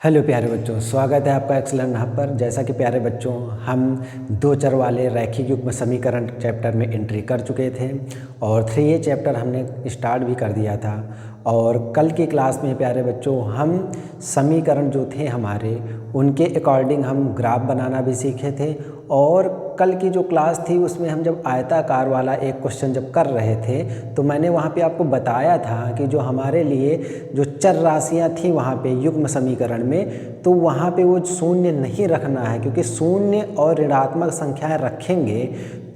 Hello प्यारे बच्चों, स्वागत है आपका एक्सेलेंट हब पर। जैसा कि प्यारे बच्चों हम दो चर वाले रैखिक युग्म समीकरण चैप्टर में एंट्री कर चुके थे और 3A चैप्टर हमने स्टार्ट भी कर दिया था। और कल की क्लास में प्यारे बच्चों हम समीकरण जो थे हमारे उनके अकॉर्डिंग हम ग्राफ बनाना भी सीखे थे। और कल की जो क्लास थी उसमें हम जब आयताकार वाला एक क्वेश्चन जब कर रहे थे तो मैंने वहाँ पे आपको बताया था कि जो हमारे लिए जो चर राशियाँ थी वहाँ पे युग्म समीकरण में, तो वहाँ पे वो शून्य नहीं रखना है, क्योंकि शून्य और ऋणात्मक संख्याएं रखेंगे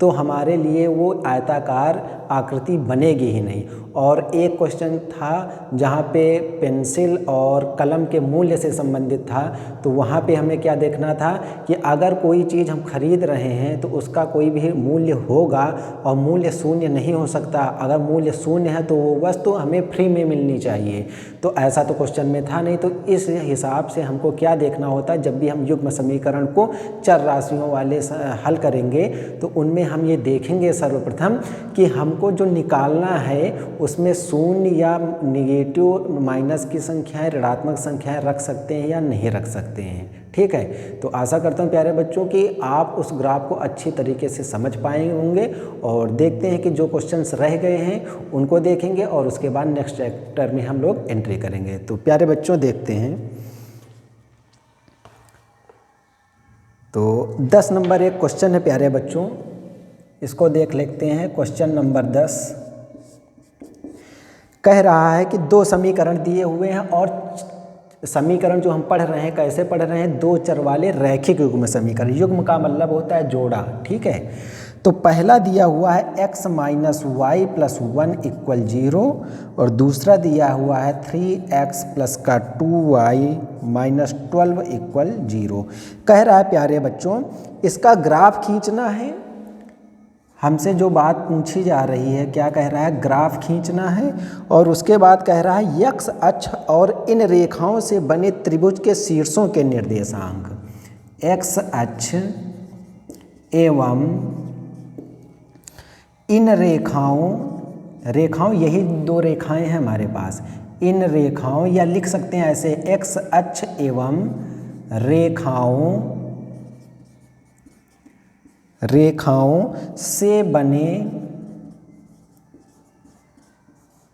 तो हमारे लिए वो आयताकार आकृति बनेगी ही नहीं। और एक क्वेश्चन था जहाँ पे पेंसिल और कलम के मूल्य से संबंधित था, तो वहाँ पे हमें क्या देखना था कि अगर कोई चीज़ हम खरीद रहे हैं तो उसका कोई भी मूल्य होगा और मूल्य शून्य नहीं हो सकता। अगर मूल्य शून्य है तो वो वस्तु हमें फ्री में मिलनी चाहिए। तो ऐसा तो क्वेश्चन में था नहीं, तो इस हिसाब से हमको क्या देखना होता है, जब भी हम युग्म समीकरण को चर राशियों वाले हल करेंगे तो उनमें हम ये देखेंगे सर्वप्रथम कि हमको जो निकालना है उसमें शून्य या निगेटिव माइनस की संख्याएं, ऋणात्मक संख्याएं रख सकते हैं या नहीं रख सकते हैं। ठीक है, तो आशा करता हूं प्यारे बच्चों कि आप उस ग्राफ को अच्छी तरीके से समझ पाए होंगे। और देखते हैं कि जो क्वेश्चंस रह गए हैं उनको देखेंगे और उसके बाद नेक्स्ट चैप्टर में हम लोग एंट्री करेंगे। तो प्यारे बच्चों देखते हैं, तो 10 नंबर एक क्वेश्चन है प्यारे बच्चों, इसको देख लेते हैं। क्वेश्चन नंबर 10 कह रहा है कि दो समीकरण दिए हुए हैं और समीकरण जो हम पढ़ रहे हैं कैसे पढ़ रहे हैं, दो चर वाले रैखिक युग्म समीकरण। युग्म का मतलब होता है जोड़ा। ठीक है, तो पहला दिया हुआ है x minus y plus 1 equal 0 और दूसरा दिया हुआ है 3x प्लस का 2y माइनस 12 इक्वल 0। कह रहा है प्यारे बच्चों इसका ग्राफ खींचना है। हमसे जो बात पूछी जा रही है, क्या कह रहा है, ग्राफ खींचना है। और उसके बाद कह रहा है x अक्ष और इन रेखाओं से बने त्रिभुज के शीर्षों के निर्देशांक। x अक्ष एवं इन रेखाओं यही दो रेखाएं हैं हमारे पास, इन रेखाओं, या लिख सकते हैं ऐसे x अक्ष एवं रेखाओं से बने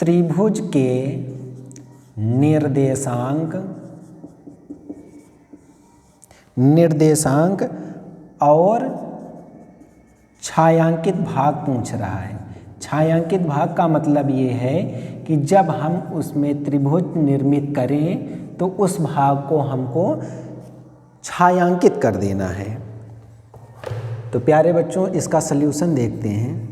त्रिभुज के निर्देशांक और छायांकित भाग पूछ रहा है। छायांकित भाग का मतलब ये है कि जब हम उसमें त्रिभुज निर्मित करें तो उस भाग को हमको छायांकित कर देना है। तो प्यारे बच्चों इसका सल्यूशन देखते हैं।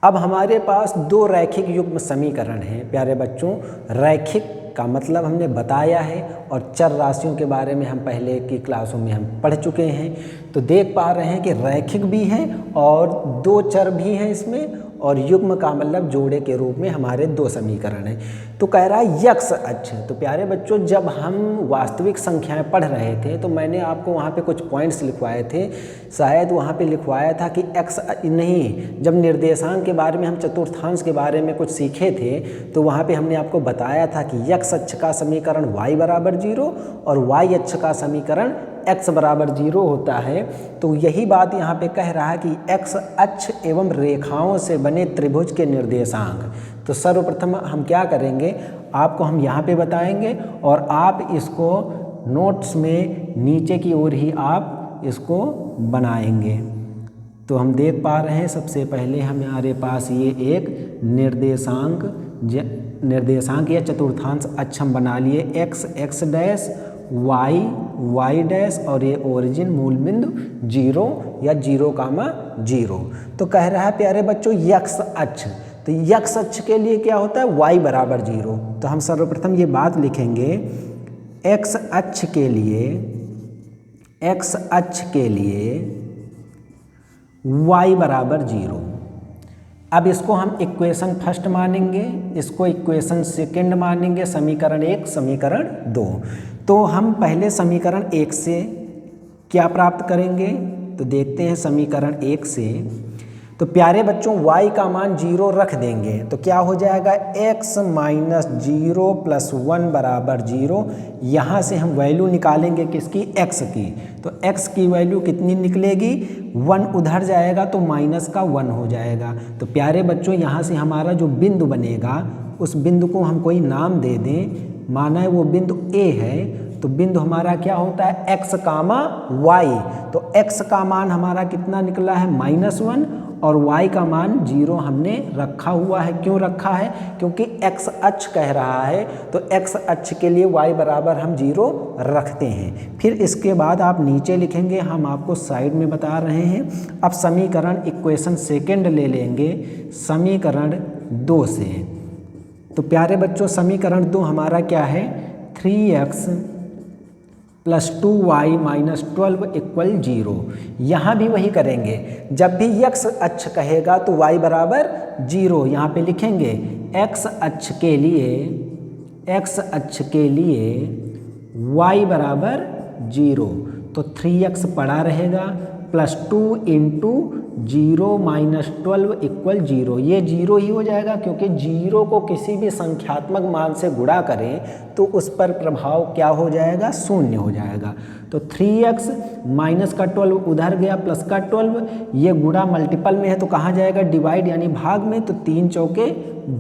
अब हमारे पास दो रैखिक युग्म समीकरण हैं प्यारे बच्चों। रैखिक का मतलब हमने बताया है और चर राशियों के बारे में हम पहले की क्लासों में हम पढ़ चुके हैं। तो देख पा रहे हैं कि रैखिक भी हैं और दो चर भी हैं इसमें, और युग्म का मतलब जोड़े के रूप में हमारे दो समीकरण हैं। तो कह रहा है x अक्ष। तो प्यारे बच्चों जब हम वास्तविक संख्याएं पढ़ रहे थे तो मैंने आपको वहाँ पे कुछ पॉइंट्स लिखवाए थे, शायद वहाँ पे लिखवाया था कि x नहीं, जब निर्देशांक के बारे में हम चतुर्थांश के बारे में कुछ सीखे थे तो वहाँ पे हमने आपको बताया था कि x अक्ष का समीकरण y बराबर 0 और y अक्ष का समीकरण x बराबर 0 होता है। तो यही बात यहाँ पे कह रहा है कि x अक्ष एवं रेखाओं से बने त्रिभुज के निर्देशांक। तो सर्वप्रथम हम क्या करेंगे, आपको हम यहाँ पे बताएंगे और आप इसको नोट्स में नीचे की ओर ही आप इसको बनाएंगे। तो हम देख पा रहे हैं सबसे पहले हमारे पास ये एक निर्देशांक या चतुर्थांश अक्ष हम बना लिए, x डैश y डैश और ये ओरिजिन मूल बिंदु 0 या 0,0। तो कह रहा है प्यारे बच्चों x अक्ष, तो x अक्ष के लिए क्या होता है, y बराबर 0। तो हम सर्वप्रथम ये बात लिखेंगे, x अक्ष के लिए y बराबर 0। अब इसको हम इक्वेशन फर्स्ट मानेंगे, इसको इक्वेशन सेकंड मानेंगे, समीकरण 1 समीकरण 2। तो हम पहले समीकरण 1 से क्या प्राप्त करेंगे, तो देखते हैं समीकरण 1 से। तो तो प्यारे बच्चों y का मान 0 रख देंगे तो क्या हो जाएगा x माइनस 0 प्लस 1 बराबर 0। यहाँ से हम वैल्यू निकालेंगे किसकी, x की। तो x की वैल्यू कितनी निकलेगी, 1 उधर जाएगा तो माइनस का 1 हो जाएगा। तो प्यारे बच्चों यहाँ से हमारा जो बिंदु बनेगा उस बिंदु को हम कोई नाम दे दें, माना है वो बिंदु A है, तो बिंदु हमारा क्या होता है x कामा y। तो x का मान हमारा कितना निकला है -1 और y का मान 0 हमने रखा हुआ है। क्यों रखा है, क्योंकि x अक्ष कह रहा है तो x अक्ष के लिए y बराबर हम 0 रखते हैं। फिर इसके बाद आप नीचे लिखेंगे, हम आपको साइड में बता रहे हैं। अब समीकरण इक्वेशन सेकेंड ले लेंगे समीकरण 2 से। तो प्यारे बच्चों समीकरण 2 हमारा क्या है, 3x plus 2y minus 12 equal 0। यहाँ भी वही करेंगे, जब भी x अक्ष कहेगा तो y बराबर 0 यहाँ पे लिखेंगे। x अक्ष के लिए y बराबर 0, तो 3x पड़ा रहेगा प्लस 2 इंटू 0 माइनस 12 इक्वल 0। ये 0 ही हो जाएगा क्योंकि 0 को किसी भी संख्यात्मक मान से गुणा करें तो उस पर प्रभाव क्या हो जाएगा, शून्य हो जाएगा। तो 3x माइनस का 12 उधर गया प्लस का 12, ये गुणा मल्टीपल में है तो कहाँ जाएगा, डिवाइड यानी भाग में। तो 3 चौके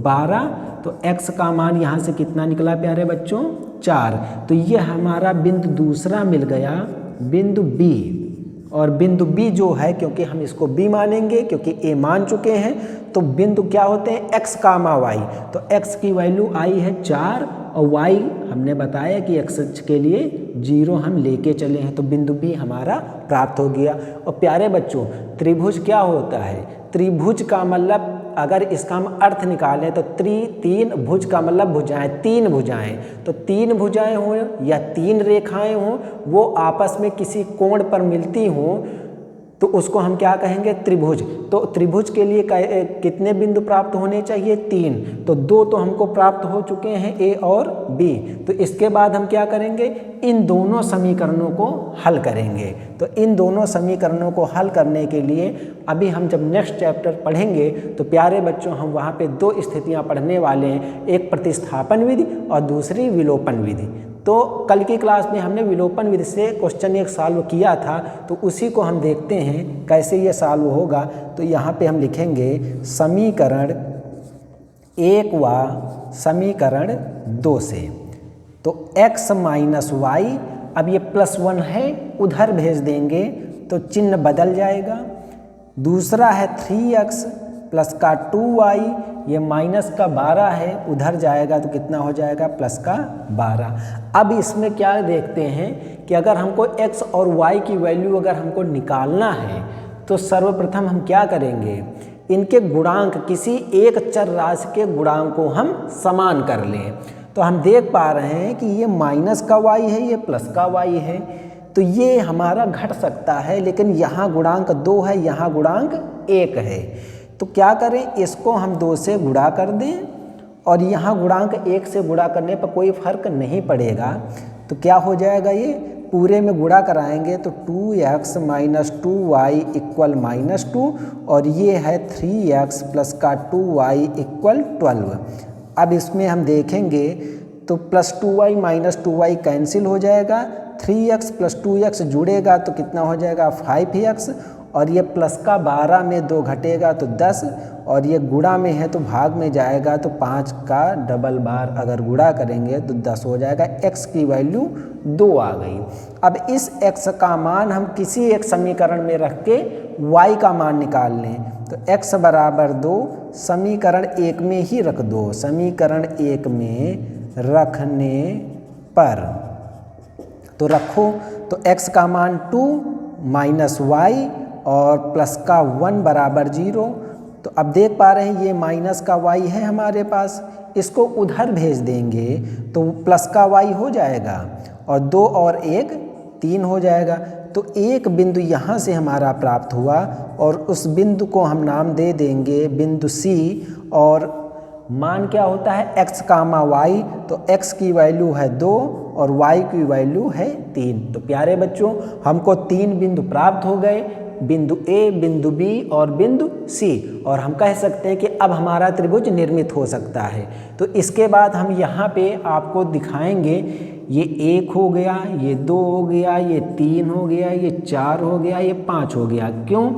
12, तो x का मान यहाँ से कितना निकला प्यारे बच्चों, 4। तो ये हमारा बिंदु दूसरा मिल गया, बिंदु B। और बिंदु B जो है, क्योंकि हम इसको B मानेंगे क्योंकि A मान चुके हैं, तो बिंदु क्या होते हैं x कामा y। तो x की वैल्यू आई है 4 और y हमने बताया कि x अक्ष के लिए 0 हम लेके चले हैं, तो बिंदु B हमारा प्राप्त हो गया। और प्यारे बच्चों त्रिभुज क्या होता है, त्रिभुज का मतलब अगर इसका हम अर्थ निकालें तो तीन भुज का मतलब भुजाएं, 3 भुजाएं। तो 3 भुजाएं हों या 3 रेखाएं हों, वो आपस में किसी कोण पर मिलती हों तो उसको हम क्या कहेंगे, त्रिभुज। तो त्रिभुज के लिए कितने बिंदु प्राप्त होने चाहिए, 3। तो 2 तो हमको प्राप्त हो चुके हैं, A और B। तो इसके बाद हम क्या करेंगे, इन दोनों समीकरणों को हल करेंगे। तो इन दोनों समीकरणों को हल करने के लिए अभी हम जब नेक्स्ट चैप्टर पढ़ेंगे तो प्यारे बच्चों हम वहाँ पे 2 स्थितियाँ पढ़ने वाले हैं, एक प्रतिस्थापन विधि और दूसरी विलोपन विधि। तो कल की क्लास में हमने विलोपन विधि से क्वेश्चन एक सॉल्व किया था, तो उसी को हम देखते हैं कैसे ये सॉल्व होगा। तो यहाँ पे हम लिखेंगे समीकरण 1 व समीकरण 2 से। तो x माइनस वाई, अब ये +1 है उधर भेज देंगे तो चिन्ह बदल जाएगा। दूसरा है 3x प्लस का 2y, ये माइनस का 12 है उधर जाएगा तो कितना हो जाएगा, प्लस का 12। अब इसमें क्या देखते हैं कि अगर हमको x और y की वैल्यू अगर हमको निकालना है तो सर्वप्रथम हम क्या करेंगे, इनके गुणांक, किसी एक चर राशि के गुणांक को हम समान कर लें। तो हम देख पा रहे हैं कि ये माइनस का y है, ये प्लस का y है, तो ये हमारा घट सकता है, लेकिन यहाँ गुणांक 2 है, यहाँ गुणांक 1 है। तो क्या करें, इसको हम 2 से गुणा कर दें और यहाँ गुणांक 1 से गुणा करने पर कोई फर्क नहीं पड़ेगा। तो क्या हो जाएगा, ये पूरे में गुणा कराएंगे तो 2x माइनस 2y इक्वल -2 और ये है 3x प्लस का 2y इक्वल 12। अब इसमें हम देखेंगे तो plus 2y minus 2y cancel हो जाएगा, 3x प्लस 2x जुड़ेगा तो कितना हो जाएगा 5x, और ये प्लस का 12 में 2 घटेगा तो 10, और ये गुणा में है तो भाग में जाएगा तो 5 का डबल बार अगर गुणा करेंगे तो 10 हो जाएगा। x की वैल्यू 2 आ गई। अब इस x का मान हम किसी एक समीकरण में रख के y का मान निकाल लें। तो x बराबर 2 समीकरण 1 में ही रख दो, समीकरण 1 में रखने पर तो रखो तो x का मान 2 माइनस वाई और प्लस का 1 बराबर 0। तो अब देख पा रहे हैं ये माइनस का y है हमारे पास, इसको उधर भेज देंगे तो प्लस का y हो जाएगा और 2 और 1 3 हो जाएगा। तो एक बिंदु यहाँ से हमारा प्राप्त हुआ और उस बिंदु को हम नाम दे देंगे बिंदु C, और मान क्या होता है x कामा y। तो x की वैल्यू है 2 और y की वैल्यू है 3। तो प्यारे बच्चों हमको 3 बिंदु प्राप्त हो गए, बिंदु ए, बिंदु बी और बिंदु सी, और हम कह सकते हैं कि अब हमारा त्रिभुज निर्मित हो सकता है। तो इसके बाद हम यहाँ पे आपको दिखाएंगे, ये 1 हो गया, ये 2 हो गया, ये 3 हो गया, ये 4 हो गया, ये 5 हो गया। क्यों?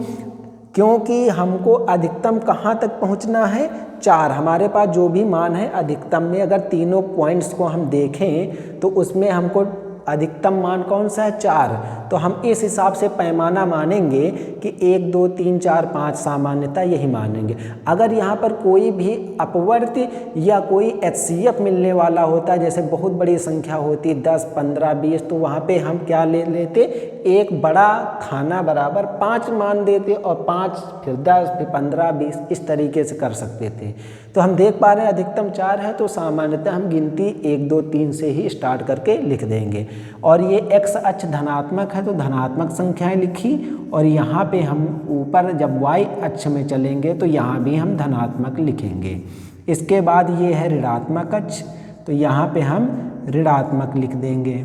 क्योंकि हमको अधिकतम कहाँ तक पहुँचना है? 4। हमारे पास जो भी मान है अधिकतम में, अगर तीनों पॉइंट्स को हम देखें तो उसमें हमको अधिकतम मान कौन सा है? 4। तो हम इस हिसाब से पैमाना मानेंगे कि 1 2 3 4 5 सामान्यता यही मानेंगे। अगर यहाँ पर कोई भी अपवर्त्य या कोई HCF मिलने वाला होता, जैसे बहुत बड़ी संख्या होती 10 15 20, तो वहाँ पे हम क्या ले लेते? एक बड़ा खाना बराबर 5 मान देते, और 5 फिर 10 फिर 15 20 इस तरीके से कर सकते थे। तो हम देख पा रहे हैं अधिकतम 4 है, तो सामान्यतः हम गिनती 1 2 3 से ही स्टार्ट करके लिख देंगे। और ये x अक्ष धनात्मक है तो धनात्मक संख्याएं लिखी, और यहाँ पे हम ऊपर जब y अक्ष में चलेंगे तो यहाँ भी हम धनात्मक लिखेंगे। इसके बाद ये है ऋणात्मक अक्ष, तो यहाँ पे हम ऋणात्मक लिख देंगे।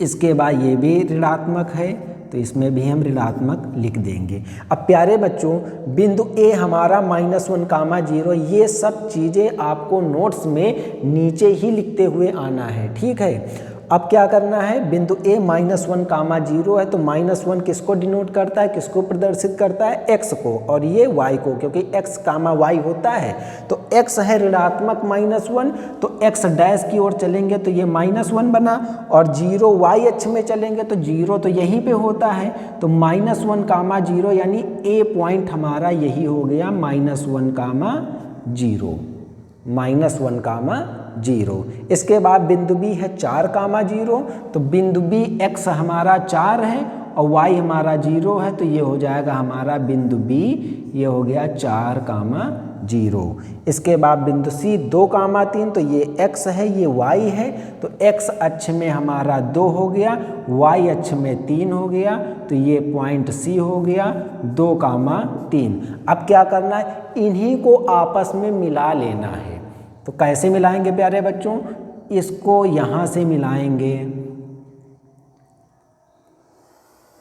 इसके बाद ये भी ऋणात्मक है, तो इसमें भी हम ऋणात्मक लिख देंगे। अब प्यारे बच्चों, बिंदु ए हमारा -1, 0, ये सब चीज़ें आपको नोट्स में नीचे ही लिखते हुए आना है, ठीक है। अब क्या करना है? बिंदु ए -1, 0 है, तो -1 किसको डिनोट करता है, किसको प्रदर्शित करता है? x को, और ये y को, क्योंकि x, y होता है। तो x है ऋणात्मक -1, तो x डैश की ओर चलेंगे तो ये -1 बना, और 0 y अक्ष में चलेंगे तो 0 तो यहीं पे होता है, तो -1, 0, यानी a पॉइंट हमारा यही हो गया -1, 0। इसके बाद बिंदु बी है 4, 0, तो बिंदु बी x हमारा 4 है और y हमारा 0 है, तो ये हो जाएगा हमारा बिंदु बी, ये हो गया 4, 0। इसके बाद बिंदु सी 2, 3, तो ये x है, ये y है, तो x अक्ष में हमारा 2 हो गया, y अक्ष में 3 हो गया, तो ये पॉइंट सी हो गया 2, 3। अब क्या करना है? इन्हीं को आपस में मिला लेना है। तो कैसे मिलाएंगे प्यारे बच्चों? इसको यहाँ से मिलाएंगे,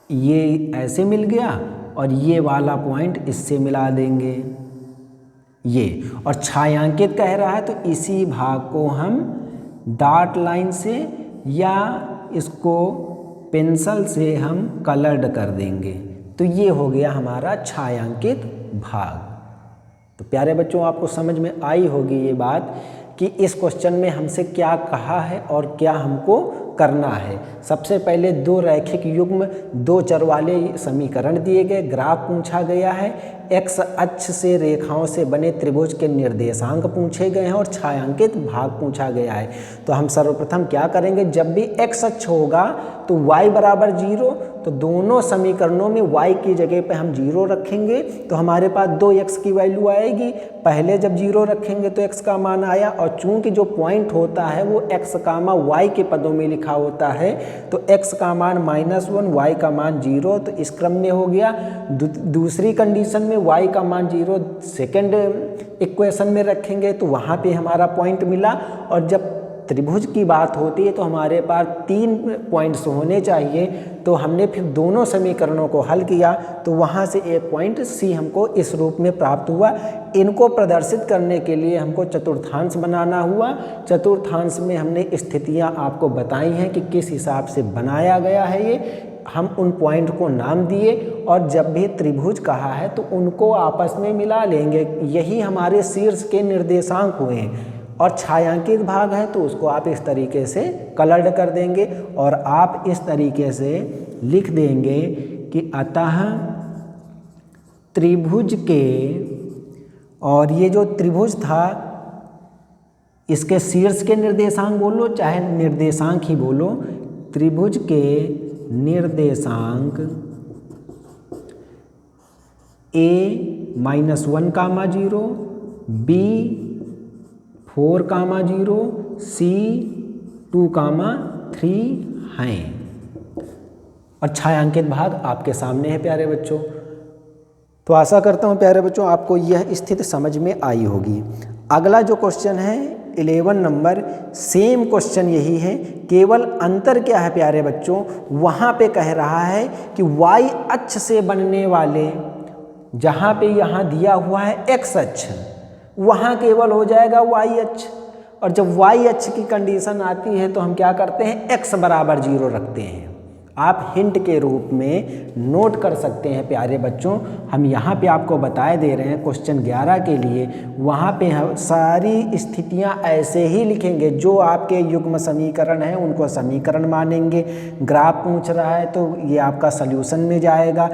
ये ऐसे मिल गया, और ये वाला पॉइंट इससे मिला देंगे ये, और छायांकित कह रहा है तो इसी भाग को हम डॉट लाइन से या इसको पेंसिल से हम कलर्ड कर देंगे, तो ये हो गया हमारा छायांकित भाग। तो प्यारे बच्चों, आपको समझ में आई होगी ये बात कि इस क्वेश्चन में हमसे क्या कहा है और क्या हमको करना है। सबसे पहले 2 रैखिक युग्म 2 चर वाले समीकरण दिए गए, ग्राफ पूछा गया है, x अक्ष से रेखाओं से बने त्रिभुज के निर्देशांक पूछे गए हैं, और छायांकित भाग पूछा गया है। तो हम सर्वप्रथम क्या करेंगे? जब भी x अक्ष होगा तो y बराबर 0, तो दोनों समीकरणों में y की जगह पे हम 0 रखेंगे, तो हमारे पास 2x की वैल्यू आएगी। पहले जब 0 रखेंगे तो x का मान आया, और चूंकि जो पॉइंट होता है वो x, y के पदों में लिखा होता है, तो x का मान -1, y का मान 0, तो इस क्रम में हो गया। दूसरी कंडीशन में y का मान 0 सेकेंड इक्वेशन में रखेंगे, तो वहाँ पे हमारा पॉइंट मिला। और जब त्रिभुज की बात होती है तो हमारे पास 3 पॉइंट्स होने चाहिए, तो हमने फिर दोनों समीकरणों को हल किया, तो वहाँ से एक पॉइंट C हमको इस रूप में प्राप्त हुआ। इनको प्रदर्शित करने के लिए हमको चतुर्थांश बनाना हुआ। चतुर्थांश में हमने स्थितियाँ आपको बताई हैं कि किस हिसाब से बनाया गया है ये। हम उन पॉइंट को नाम दिए, और जब भी त्रिभुज कहा है तो उनको आपस में मिला लेंगे। यही हमारे शीर्ष के निर्देशांक हुए हैं। और छायांकित भाग है तो उसको आप इस तरीके से कलर्ड कर देंगे, और आप इस तरीके से लिख देंगे कि अतः त्रिभुज के, और ये जो त्रिभुज था इसके शीर्ष के निर्देशांक बोलो चाहे निर्देशांक ही बोलो, त्रिभुज के निर्देशांक a-1, 0, b 4, 0, c 2, 3 हैं। और छायांकित भाग आपके सामने है प्यारे बच्चों। तो आशा करता हूँ प्यारे बच्चों आपको यह स्थिति समझ में आई होगी। अगला जो क्वेश्चन है 11 नंबर सेम क्वेश्चन यही है, केवल अंतर क्या है प्यारे बच्चों, वहाँ पे कह रहा है कि y अक्ष से बनने वाले, जहाँ पे यहाँ दिया हुआ है x अक्ष, वहाँ केवल हो जाएगा y अक्ष। और जब y अक्ष की कंडीशन आती है तो हम क्या करते हैं, x बराबर 0 रखते हैं। आप हिंट के रूप में नोट कर सकते हैं प्यारे बच्चों, हम यहाँ पे आपको बताए दे रहे हैं क्वेश्चन 11 के लिए, वहाँ पे हम सारी स्थितियाँ ऐसे ही लिखेंगे, जो आपके युग्म समीकरण हैं उनको समीकरण मानेंगे। ग्राफ पूछ रहा है तो ये आपका सल्यूशन में जाएगा,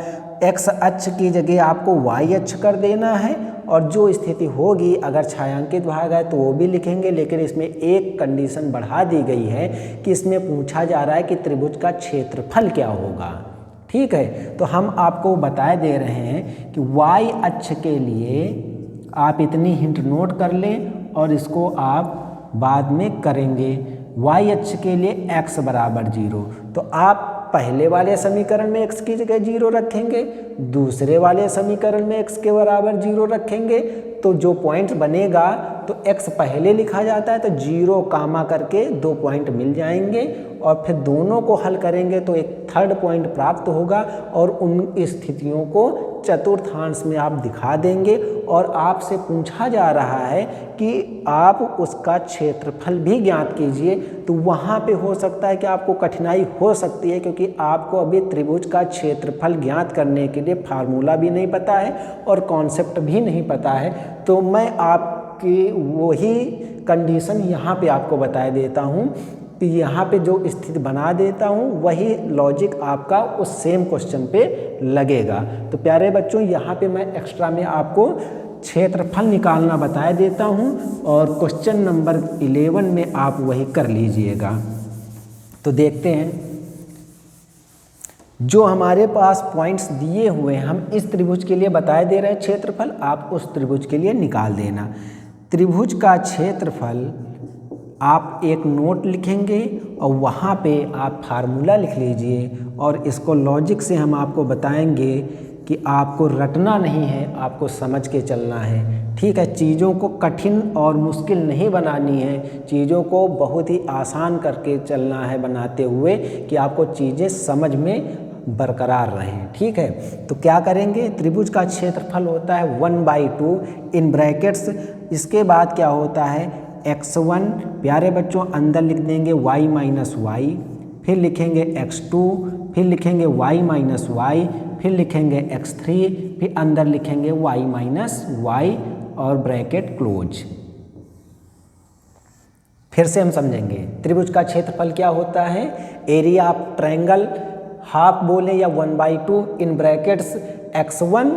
x अक्ष की जगह आपको y अक्ष कर देना है, और जो स्थिति होगी अगर छायांकित भाग है तो वो भी लिखेंगे। लेकिन इसमें एक कंडीशन बढ़ा दी गई है कि इसमें पूछा जा रहा है कि त्रिभुज का क्षेत्रफल क्या होगा। ठीक है, तो हम आपको बताए दे रहे हैं कि y अक्ष के लिए आप इतनी हिंट नोट कर लें और इसको आप बाद में करेंगे। y अक्ष के लिए x बराबर 0, तो आप पहले वाले समीकरण में x की जगह 0 रखेंगे, दूसरे वाले समीकरण में x के बराबर 0 रखेंगे, तो जो पॉइंट बनेगा तो x पहले लिखा जाता है तो 0 कामा करके 2 पॉइंट मिल जाएंगे, और फिर दोनों को हल करेंगे तो एक थर्ड पॉइंट प्राप्त होगा, और उन स्थितियों को चतुर्थांश में आप दिखा देंगे। और आपसे पूछा जा रहा है कि आप उसका क्षेत्रफल भी ज्ञात कीजिए, तो वहाँ पे हो सकता है कि आपको कठिनाई हो सकती है, क्योंकि आपको अभी त्रिभुज का क्षेत्रफल ज्ञात करने के लिए फार्मूला भी नहीं पता है और कॉन्सेप्ट भी नहीं पता है। तो मैं आपकी वही कंडीशन यहाँ पे आपको बता देता हूँ कि यहाँ पे जो स्थिति बना देता हूँ वही लॉजिक आपका उस सेम क्वेश्चन पे लगेगा। तो प्यारे बच्चों, यहाँ पे मैं एक्स्ट्रा में आपको क्षेत्रफल निकालना बता देता हूँ, और क्वेश्चन नंबर 11 में आप वही कर लीजिएगा। तो देखते हैं, जो हमारे पास पॉइंट्स दिए हुए हैं, हम इस त्रिभुज के लिए बताए दे रहे हैं क्षेत्रफल, आप उस त्रिभुज के लिए निकाल देना। त्रिभुज का क्षेत्रफल आप एक नोट लिखेंगे और वहाँ पे आप फार्मूला लिख लीजिए, और इसको लॉजिक से हम आपको बताएंगे कि आपको रटना नहीं है, आपको समझ के चलना है। ठीक है, चीज़ों को कठिन और मुश्किल नहीं बनानी है, चीज़ों को बहुत ही आसान करके चलना है बनाते हुए, कि आपको चीज़ें समझ में बरकरार रहें। ठीक है, तो क्या करेंगे, त्रिभुज का क्षेत्रफल होता है 1/2 इन ब्रैकेट्स। इसके बाद क्या होता है, x1 प्यारे बच्चों अंदर लिख देंगे y माइनस वाई, फिर लिखेंगे x2, फिर लिखेंगे y माइनस वाई, फिर लिखेंगे x3, फिर अंदर लिखेंगे y माइनस वाई और ब्रैकेट क्लोज। फिर से हम समझेंगे त्रिभुज का क्षेत्रफल क्या होता है, एरिया ऑफ ट्रायंगल, हाफ बोले या 1/2 इन ब्रैकेट्स x1,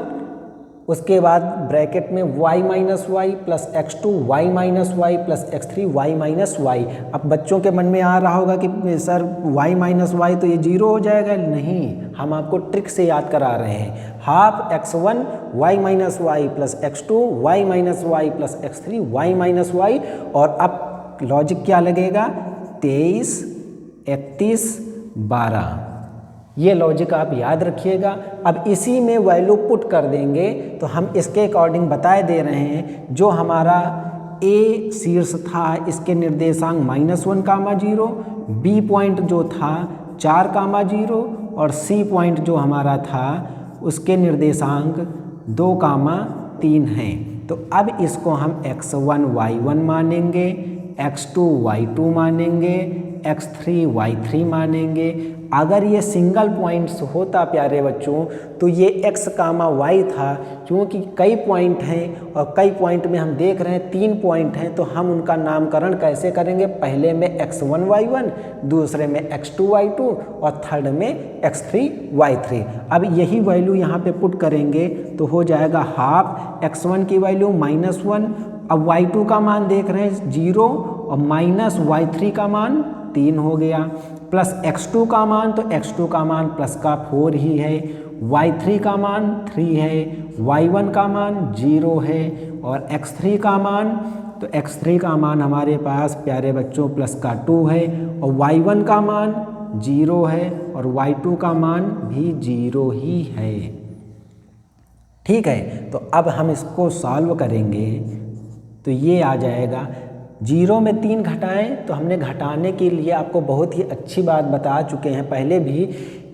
उसके बाद ब्रैकेट में y minus y plus x2 y minus y plus x3 y minus y. अब बच्चों के मन में आ रहा होगा कि सर y माइनस वाई तो ये 0 हो जाएगा। नहीं, हम आपको ट्रिक से याद करा रहे हैं। Half x1 y minus y plus x2 y minus y plus x3 y minus y. और अब लॉजिक क्या लगेगा, 23, 31, 12, ये लॉजिक आप याद रखिएगा। अब इसी में वैल्यू पुट कर देंगे, तो हम इसके अकॉर्डिंग बताए दे रहे हैं। जो हमारा ए शीर्ष था इसके निर्देशांक -1, बी पॉइंट जो था 4, और सी पॉइंट जो हमारा था उसके निर्देशांक 2, 3 हैं। तो अब इसको हम x1 y1 मानेंगे, x2 y2 मानेंगे, x3 y3 मानेंगे। अगर ये सिंगल पॉइंट्स होता प्यारे बच्चों तो ये x, y था, क्योंकि कई पॉइंट हैं और कई पॉइंट में हम देख रहे हैं 3 पॉइंट हैं, तो हम उनका नामकरण कैसे करेंगे, पहले में x1 y1, दूसरे में x2 y2 और थर्ड में x3 y3। अब यही वैल्यू यहाँ पे पुट करेंगे तो हो जाएगा हाफ x1 की वैल्यू -1, अब y2 का मान देख रहे हैं 0 और माइनस y3 का मान 3 हो गया, प्लस x2 का मान, तो x2 का मान प्लस का 4 ही है, y3 का मान 3 है, y1 का मान 0 है, और x3 का मान, तो x3 का मान हमारे पास प्यारे बच्चों प्लस का 2 है, और y1 का मान 0 है, और y2 का मान भी 0 ही है। ठीक है, तो अब हम इसको सॉल्व करेंगे तो ये आ जाएगा जीरो में 3 घटाएं तो हमने घटाने के लिए आपको बहुत ही अच्छी बात बता चुके हैं पहले भी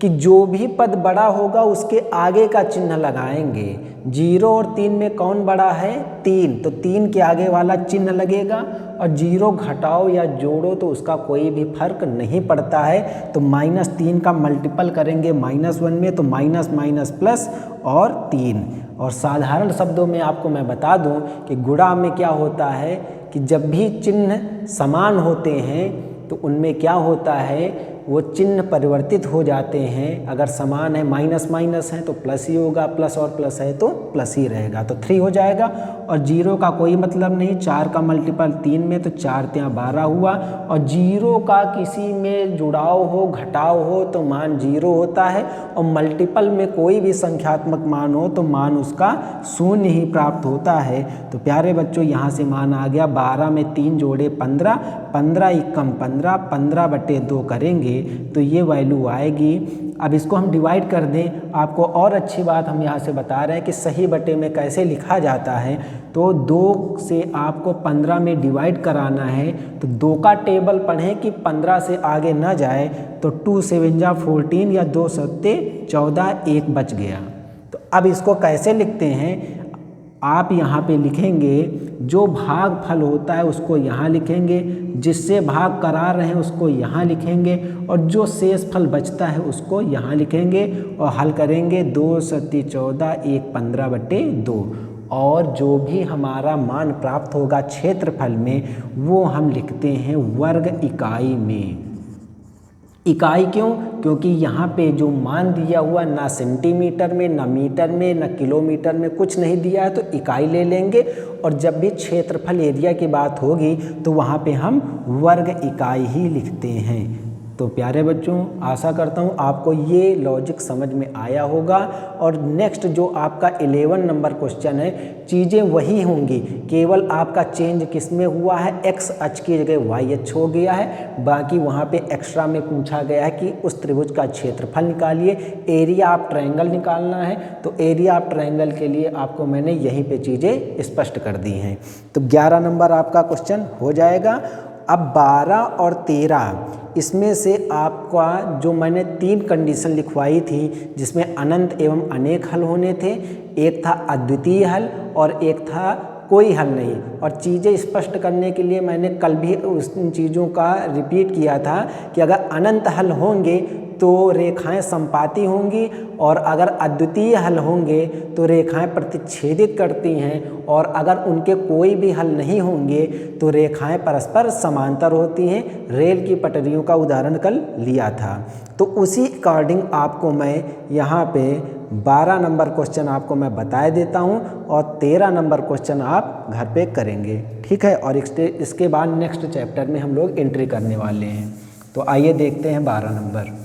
कि जो भी पद बड़ा होगा उसके आगे का चिन्ह लगाएंगे। 0 और 3 में कौन बड़ा है? 3, तो 3 के आगे वाला चिन्ह लगेगा और 0 घटाओ या जोड़ो तो उसका कोई भी फर्क नहीं पड़ता है। तो -3 का मल्टीपल करेंगे -1 में तो माइनस माइनस प्लस और 3। और साधारण शब्दों में आपको मैं बता दूं कि गुणा में क्या होता है कि जब भी चिन्ह समान होते हैं तो उनमें क्या होता है, वो चिन्ह परिवर्तित हो जाते हैं। अगर समान है माइनस माइनस है तो प्लस ही होगा, प्लस और प्लस है तो प्लस ही रहेगा, तो 3 हो जाएगा। और 0 का कोई मतलब नहीं, 4 का मल्टीपल 3 में तो 4 × 12 हुआ। और 0 का किसी में जुड़ाव हो घटाव हो तो मान 0 होता है और मल्टीपल में कोई भी संख्यात्मक मान हो तो मान उसका 0 ही प्राप्त होता है। तो प्यारे बच्चों यहाँ से मान आ गया 12 में 3 जोड़े 15, 15 एकम 15, 15/2 करेंगे तो ये वैल्यू आएगी। अब इसको हम डिवाइड कर दें, आपको और अच्छी बात हम यहाँ से बता रहे हैं कि सही बटे में कैसे लिखा जाता है। तो 2 से आपको 15 में डिवाइड कराना है तो 2 का टेबल पढ़ें कि 15 से आगे ना जाए। तो 2 × 7 = 14 या 2 × 7 = 14, 1 बच गया। तो अब इसको कैसे लिखते हैं, आप यहाँ पे लिखेंगे जो भागफल होता है उसको यहाँ लिखेंगे, जिससे भाग करा रहे हैं उसको यहाँ लिखेंगे और जो शेष फल बचता है उसको यहाँ लिखेंगे और हल करेंगे। 2 × 7 = 14, 1 15/2 और जो भी हमारा मान प्राप्त होगा क्षेत्रफल में वो हम लिखते हैं वर्ग इकाई में। इकाई क्यों? क्योंकि यहाँ पे जो मान दिया हुआ ना सेंटीमीटर में, ना मीटर में, ना किलोमीटर में कुछ नहीं दिया है, तो इकाई ले लेंगे। और जब भी क्षेत्रफल एरिया की बात होगी तो वहाँ पे हम वर्ग इकाई ही लिखते हैं। तो प्यारे बच्चों, आशा करता हूँ आपको ये लॉजिक समझ में आया होगा। और नेक्स्ट जो आपका 11 नंबर क्वेश्चन है, चीज़ें वही होंगी, केवल आपका चेंज किस में हुआ है, एक्स अक्ष की जगह वाई अक्ष हो गया है। बाकी वहाँ पे एक्स्ट्रा में पूछा गया है कि उस त्रिभुज का क्षेत्रफल निकालिए। एरिया ऑफ ट्रायंगल निकालना है, तो एरिया ऑफ ट्रायंगल के लिए आपको मैंने यहीं पे चीज़ें स्पष्ट कर दी हैं। तो 11 नंबर आपका क्वेश्चन हो जाएगा। अब 12 और 13 इसमें से आपका जो मैंने 3 कंडीशन लिखवाई थी जिसमें अनंत एवं अनेक हल होने थे, एक था अद्वितीय हल और एक था कोई हल नहीं। और चीज़ें स्पष्ट करने के लिए मैंने कल भी उन चीज़ों का रिपीट किया था कि अगर अनंत हल होंगे तो रेखाएं संपाती होंगी और अगर अद्वितीय हल होंगे तो रेखाएं प्रतिच्छेदित करती हैं, और अगर उनके कोई भी हल नहीं होंगे तो रेखाएं परस्पर समांतर होती हैं। रेल की पटरियों का उदाहरण कल लिया था। तो उसी अकॉर्डिंग आपको मैं यहाँ पे 12 नंबर क्वेश्चन आपको मैं बता देता हूँ और 13 नंबर क्वेश्चन आप घर पे करेंगे, ठीक है। और इसके बाद नेक्स्ट चैप्टर में हम लोग एंट्री करने वाले हैं। तो आइए देखते हैं 12 नंबर।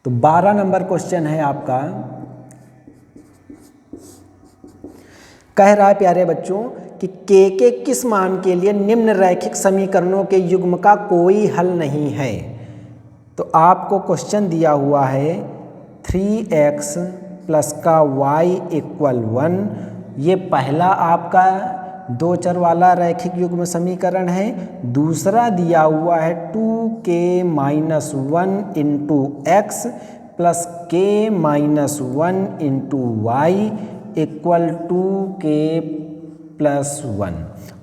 तो 12 नंबर क्वेश्चन है आपका, कह रहा है प्यारे बच्चों कि के किस मान के लिए निम्न रैखिक समीकरणों के युग्म का कोई हल नहीं है। तो आपको क्वेश्चन दिया हुआ है 3x + y = 1, ये पहला आपका 2 चर वाला रैखिक युग्म समीकरण है। दूसरा दिया हुआ है 2k - 1 × x + k - 1 × y = k + 1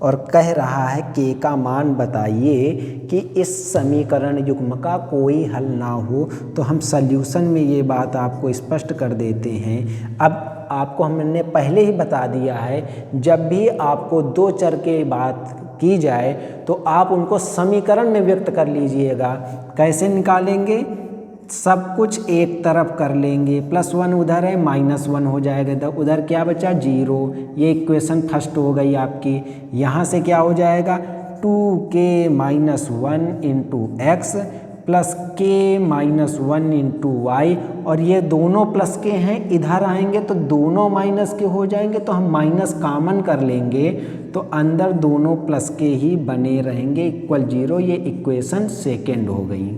और कह रहा है k का मान बताइए कि इस समीकरण युग्म का कोई हल ना हो। तो हम सल्यूशन में ये बात आपको स्पष्ट कर देते हैं। अब आपको हमने पहले ही बता दिया है, जब भी आपको 2 चर के बात की जाए तो आप उनको समीकरण में व्यक्त कर लीजिएगा। कैसे निकालेंगे? सब कुछ एक तरफ कर लेंगे, +1 उधर है, -1 हो जाएगा, तो उधर क्या बचा 0। ये इक्वेशन फर्स्ट हो गई आपकी। यहाँ से क्या हो जाएगा 2k - 1 × x + k - 1 × y, और ये दोनों प्लस के हैं, इधर आएंगे तो दोनों माइनस के हो जाएंगे, तो हम माइनस कॉमन कर लेंगे तो अंदर दोनों प्लस के ही बने रहेंगे = 0। ये इक्वेशन सेकेंड हो गई।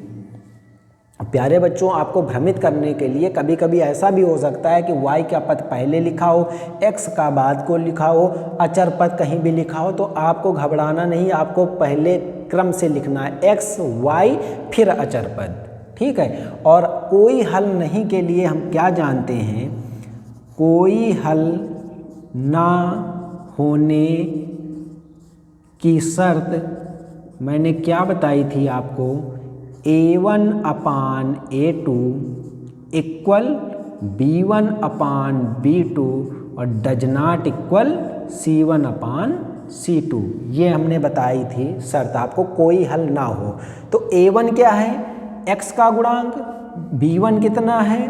प्यारे बच्चों, आपको भ्रमित करने के लिए कभी कभी ऐसा भी हो सकता है कि y का पद पहले लिखा हो, x का बाद को लिखा हो, अचर पद कहीं भी लिखा हो, तो आपको घबराना नहीं, आपको पहले क्रम से लिखना है x y फिर अचर पद, ठीक है। और कोई हल नहीं के लिए हम क्या जानते हैं, कोई हल ना होने की शर्त मैंने क्या बताई थी आपको, A1 अपान A2 इक्वल B1 अपान B2 और does not equal C1 upon C2, ये हमने बताई थी शर्त आपको, कोई हल ना हो। तो A1 क्या है, x का गुणांक, B1 कितना है,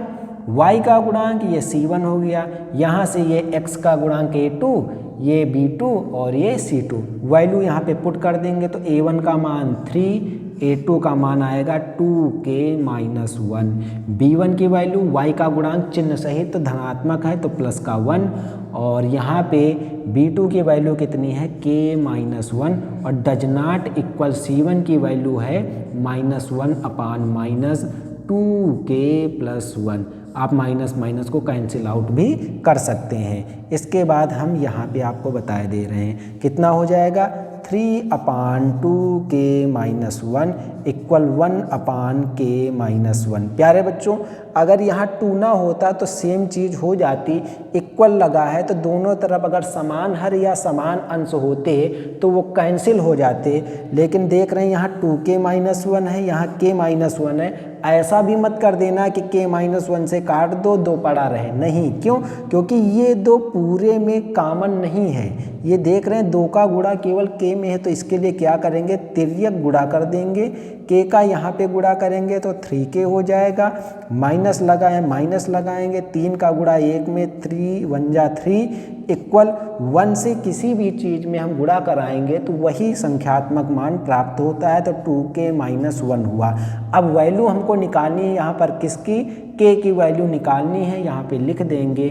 y का गुणांक, ये C1 हो गया, यहाँ से ये x का गुणांक A2, ये B2 और ये C2, वैल्यू यहाँ पे पुट कर देंगे तो A1 का मान 3, A2 का मान आएगा 2k माइनस 1, B1 की वैल्यू y का गुणांक चिन्ह सहित तो धनात्मक है तो प्लस का 1, और यहाँ पे B2 की वैल्यू कितनी है k माइनस 1, और डज नॉट इक्वल C1 की वैल्यू है minus 1 upon minus 2k plus 1। आप माइनस माइनस को कैंसिल आउट भी कर सकते हैं। इसके बाद हम यहाँ पे आपको बताए दे रहे हैं कितना हो जाएगा, 3 अपान 2k माइनस 1 इक्वल 1 अपान k माइनस 1। प्यारे बच्चों, अगर यहाँ 2 ना होता तो सेम चीज़ हो जाती, इक्वल लगा है तो दोनों तरफ अगर समान हर या समान अंश होते तो वो कैंसिल हो जाते, लेकिन देख रहे हैं यहाँ 2k माइनस 1 है, यहाँ k माइनस 1 है। ऐसा भी मत कर देना कि k माइनस 1 से काट दो, 2 पड़ा रहे, नहीं, क्यों, क्योंकि ये 2 पूरे में कॉमन नहीं है। ये देख रहे हैं 2 का गुणा केवल k में है, तो इसके लिए क्या करेंगे, तिर्यक गुणा कर देंगे, k का यहाँ पे गुणा करेंगे तो 3k हो जाएगा, माइनस लगाएं, माइनस लगाएंगे, 3 का गुणा 1 में, 3 1 जा 3 इक्वल 1 से किसी भी चीज़ में हम गुणा कराएंगे तो वही संख्यात्मक मान प्राप्त होता है, तो 2k माइनस 1 हुआ। अब वैल्यू हमको निकालनी है यहाँ पर किसकी, k की वैल्यू निकालनी है, यहाँ पे लिख देंगे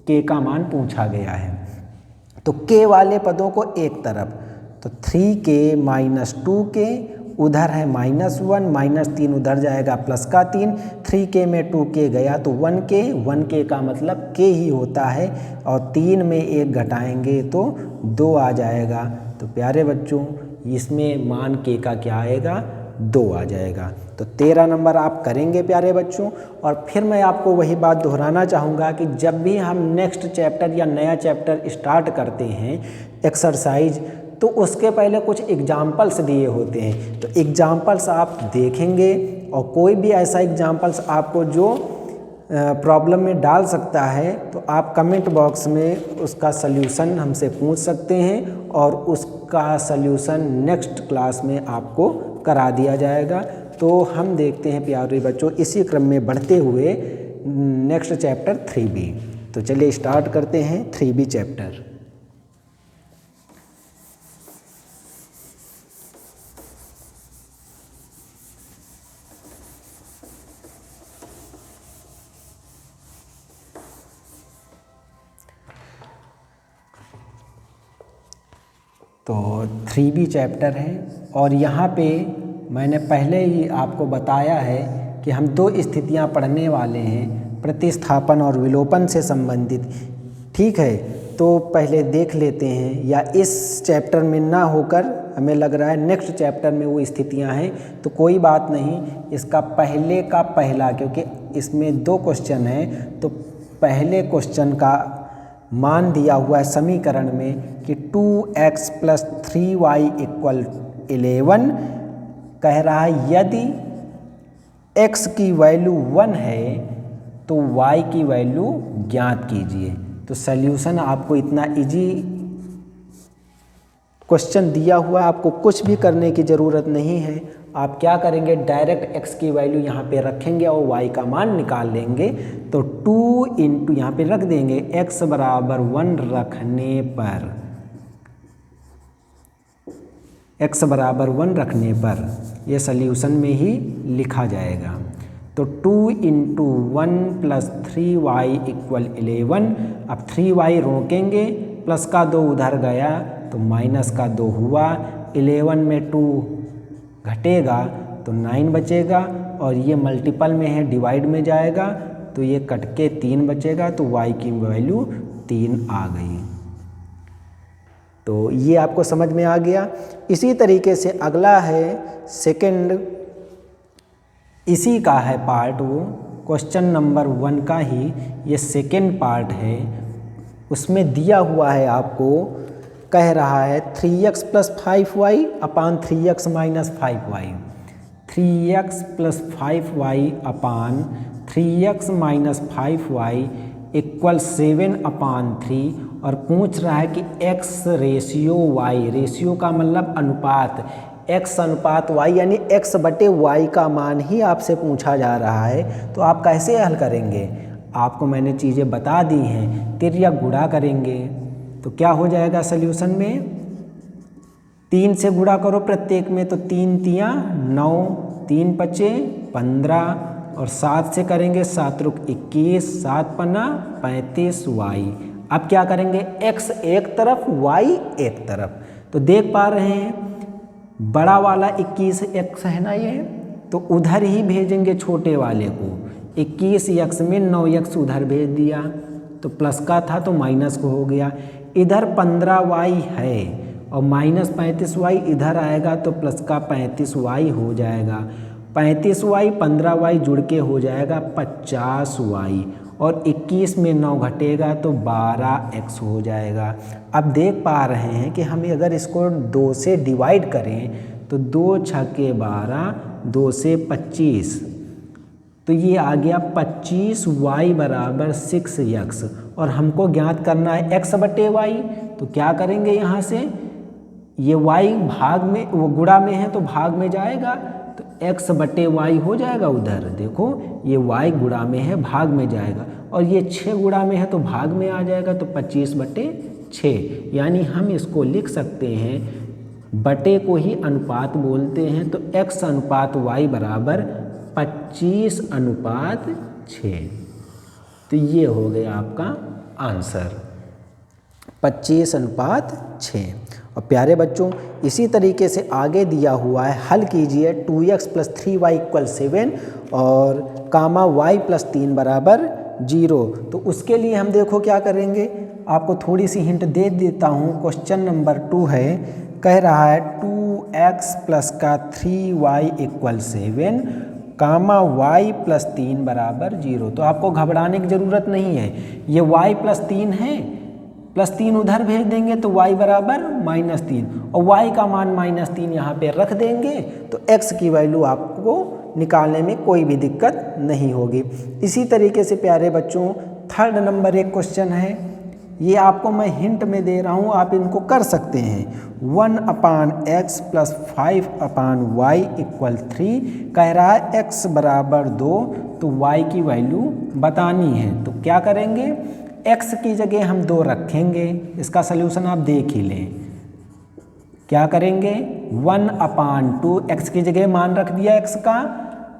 k का मान पूछा गया है। तो k वाले पदों को एक तरफ, तो 3k माइनस 2k उधर है माइनस 1, माइनस 3 उधर जाएगा प्लस का 3, 3k में 2k गया तो 1k, 1k का मतलब k ही होता है, और 3 में 1 घटाएंगे तो 2 आ जाएगा। तो प्यारे बच्चों, इसमें मान k का क्या आएगा, 2 आ जाएगा। तो 13 नंबर आप करेंगे प्यारे बच्चों। और फिर मैं आपको वही बात दोहराना चाहूँगा कि जब भी हम नेक्स्ट चैप्टर या नया चैप्टर स्टार्ट करते हैं एक्सरसाइज, तो उसके पहले कुछ एग्जाम्पल्स दिए होते हैं, तो एग्जाम्पल्स आप देखेंगे, और कोई भी ऐसा एग्जाम्पल्स आपको जो प्रॉब्लम में डाल सकता है तो आप कमेंट बॉक्स में उसका सल्यूशन हमसे पूछ सकते हैं, और उसका सल्यूशन नेक्स्ट क्लास में आपको करा दिया जाएगा। तो हम देखते हैं प्यारे बच्चों इसी क्रम में बढ़ते हुए नेक्स्ट चैप्टर 3B। तो चलिए स्टार्ट करते हैं 3B चैप्टर। तो 3B चैप्टर है, और यहाँ पे मैंने पहले ही आपको बताया है कि हम 2 स्थितियाँ पढ़ने वाले हैं, प्रतिस्थापन और विलोपन से संबंधित, ठीक है। तो पहले देख लेते हैं, या इस चैप्टर में ना होकर हमें लग रहा है नेक्स्ट चैप्टर में वो स्थितियाँ हैं, तो कोई बात नहीं, इसका पहले का पहला, क्योंकि इसमें 2 क्वेश्चन हैं, तो पहले क्वेश्चन का मान दिया हुआ है समीकरण में कि 2x प्लस 3y इक्वल 11, कह रहा है यदि x की वैल्यू 1 है तो y की वैल्यू ज्ञात कीजिए। तो सल्यूशन आपको इतना इजी क्वेश्चन दिया हुआ है, आपको कुछ भी करने की ज़रूरत नहीं है। आप क्या करेंगे, डायरेक्ट x की वैल्यू यहाँ पे रखेंगे और y का मान निकाल लेंगे। तो 2 इंटू यहाँ पे रख देंगे, x बराबर 1 रखने पर, x बराबर 1 रखने पर ये सल्यूशन में ही लिखा जाएगा। तो 2 इंटू 1 प्लस 3y इक्वल 11। अब 3y रोकेंगे, प्लस का 2 उधर गया तो माइनस का 2 हुआ, 11 में 2 घटेगा तो 9 बचेगा, और ये मल्टीपल में है, डिवाइड में जाएगा तो ये कट के 3 बचेगा, तो y की वैल्यू 3 आ गई। तो ये आपको समझ में आ गया। इसी तरीके से अगला है सेकंड, इसी का है पार्ट, वो क्वेश्चन नंबर 1 का ही ये सेकंड पार्ट है। उसमें दिया हुआ है आपको, कह रहा है 3x + 5y अपान 3x - 5y, 3x + 5y अपान 3x - 5y = 7/3 और पूछ रहा है कि x रेशियो y, रेशियो का मतलब अनुपात, x अनुपात y यानी x/y का मान ही आपसे पूछा जा रहा है। तो आप कैसे हल करेंगे? आपको मैंने चीज़ें बता दी हैं, तिर्यक गुणा करेंगे तो क्या हो जाएगा सल्यूशन में, 3 से गुणा करो प्रत्येक में तो 3 तियाँ 9, 3 पचे 15 और 7 से करेंगे 7 रुक 21, 7 पन्ना 35y। अब क्या करेंगे, x एक तरफ y एक तरफ, तो देख पा रहे हैं बड़ा वाला 21x है ना ये, तो उधर ही भेजेंगे छोटे वाले को, 21x में 9x उधर भेज दिया तो प्लस का था तो माइनस को हो गया। इधर 15y है और -35y इधर आएगा तो प्लस का 35y हो जाएगा। 35y 15y जुड़ के हो जाएगा 50y और 21 में 9 घटेगा तो 12x हो जाएगा। अब देख पा रहे हैं कि हम अगर इसको 2 से डिवाइड करें तो 2 × 12, 2 से 25, तो ये आ गया 25y = 6x और हमको ज्ञात करना है x/y। तो क्या करेंगे यहाँ से, ये y भाग में, वो गुणा में है तो भाग में जाएगा तो x/y हो जाएगा उधर, देखो ये y गुणा में है भाग में जाएगा और ये 6 गुणा में है तो भाग में आ जाएगा तो 25/6, यानी हम इसको लिख सकते हैं, बटे को ही अनुपात बोलते हैं तो x अनुपात y = 25/6। तो ये हो गया आपका आंसर 25/6। और प्यारे बच्चों इसी तरीके से आगे दिया हुआ है, हल कीजिए 2x + 3y = 7 और y + 3 = 0। तो उसके लिए हम देखो क्या करेंगे, आपको थोड़ी सी हिंट दे देता हूँ। क्वेश्चन नंबर 2 है, कह रहा है 2x + 3y = 7, y + 3 = 0। तो आपको घबराने की ज़रूरत नहीं है, ये y + 3 है, +3 उधर भेज देंगे तो y = -3 और y का मान -3 यहाँ पे रख देंगे तो x की वैल्यू आपको निकालने में कोई भी दिक्कत नहीं होगी। इसी तरीके से प्यारे बच्चों 3rd नंबर एक क्वेश्चन है, ये आपको मैं हिंट में दे रहा हूँ, आप इनको कर सकते हैं। 1/x + 5/y = 3 कह रहा है x = 2 तो y की वैल्यू बतानी है। तो क्या करेंगे, x की जगह हम 2 रखेंगे, इसका सल्यूशन आप देख ही लें। क्या करेंगे, 1/2 x की जगह मान रख दिया x का,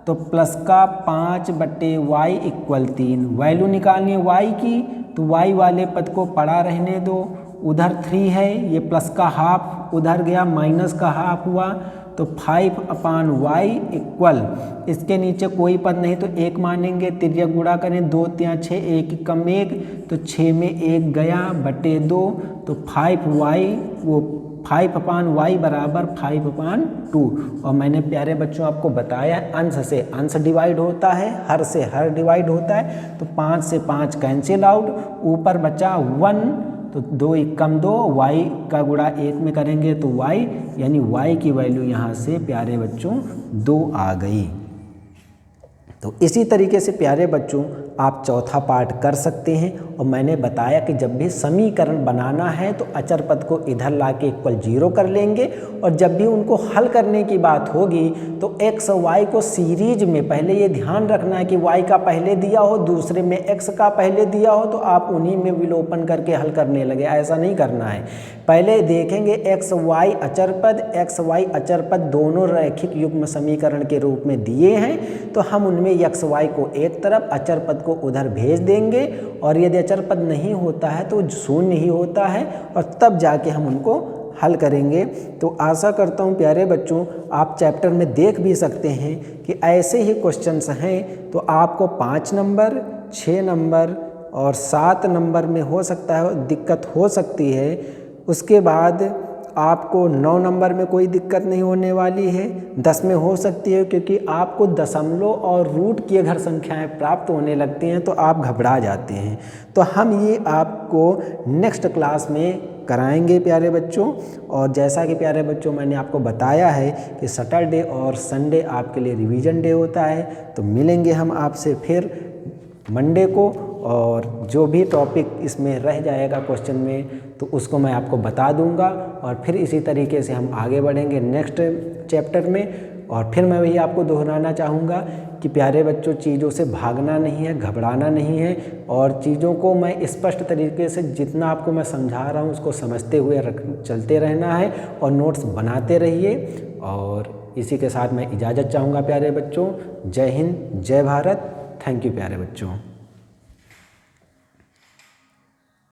तो प्लस का 5/y = 3, वैल्यू निकालनी है y की, तो y वाले पद को पड़ा रहने दो, उधर 3 है, ये प्लस का हाफ उधर गया, माइनस का हाफ हुआ तो 5/y = इसके नीचे कोई पद नहीं तो 1 मानेंगे, तिर्यक गुणा करें 2 × 6 1 कम 1 तो 6 में 1 गया बटे 2 तो 5/y = 5/2। और मैंने प्यारे बच्चों आपको बताया अंश से अंश डिवाइड होता है, हर से हर डिवाइड होता है, तो 5 से 5 कैंसिल आउट, ऊपर बचा 1 तो 2 1 कम 2, y का गुणा 1 में करेंगे तो y, यानी y की वैल्यू यहाँ से प्यारे बच्चों 2 आ गई। तो इसी तरीके से प्यारे बच्चों आप चौथा पार्ट कर सकते हैं। और मैंने बताया कि जब भी समीकरण बनाना है तो अचर पद को इधर लाके =0 कर लेंगे, और जब भी उनको हल करने की बात होगी तो x y को सीरीज में, पहले ये ध्यान रखना है कि y का पहले दिया हो, दूसरे में x का पहले दिया हो तो आप उन्हीं में विलोपन करके हल करने लगे, ऐसा नहीं करना है। पहले देखेंगे x y अचर पद दोनों रैखिक युग्म समीकरण के रूप में दिए हैं तो हम उनमें x y को एक तरफ, अचर पद को उधर भेज देंगे, और यदि अचर पद नहीं होता है तो शून्य ही होता है, और तब जाके हम उनको हल करेंगे। तो आशा करता हूँ प्यारे बच्चों आप चैप्टर में देख भी सकते हैं कि ऐसे ही क्वेश्चंस हैं, तो आपको 5 नंबर, 6 नंबर और 7 नंबर में हो सकता है दिक्कत हो सकती है। उसके बाद आपको 9 नंबर में कोई दिक्कत नहीं होने वाली है, 10 में हो सकती है, क्योंकि आपको दशमलव और रूट की अगर संख्याएं प्राप्त होने लगती हैं तो आप घबरा जाते हैं। तो हम ये आपको नेक्स्ट क्लास में कराएंगे प्यारे बच्चों। और जैसा कि प्यारे बच्चों मैंने आपको बताया है कि सैटरडे और संडे आपके लिए रिवीजन डे होता है। तो मिलेंगे हम आपसे फिर मंडे को, और जो भी टॉपिक इसमें रह जाएगा क्वेश्चन में तो उसको मैं आपको बता दूंगा, और फिर इसी तरीके से हम आगे बढ़ेंगे नेक्स्ट चैप्टर में। और फिर मैं वही आपको दोहराना चाहूँगा कि प्यारे बच्चों चीज़ों से भागना नहीं है, घबराना नहीं है, और चीज़ों को मैं स्पष्ट तरीके से जितना आपको मैं समझा रहा हूँ उसको समझते हुए चलते रहना है, और नोट्स बनाते रहिए। और इसी के साथ मैं इजाज़त चाहूँगा प्यारे बच्चों। जय हिंद, जय भारत। थैंक यू प्यारे बच्चों।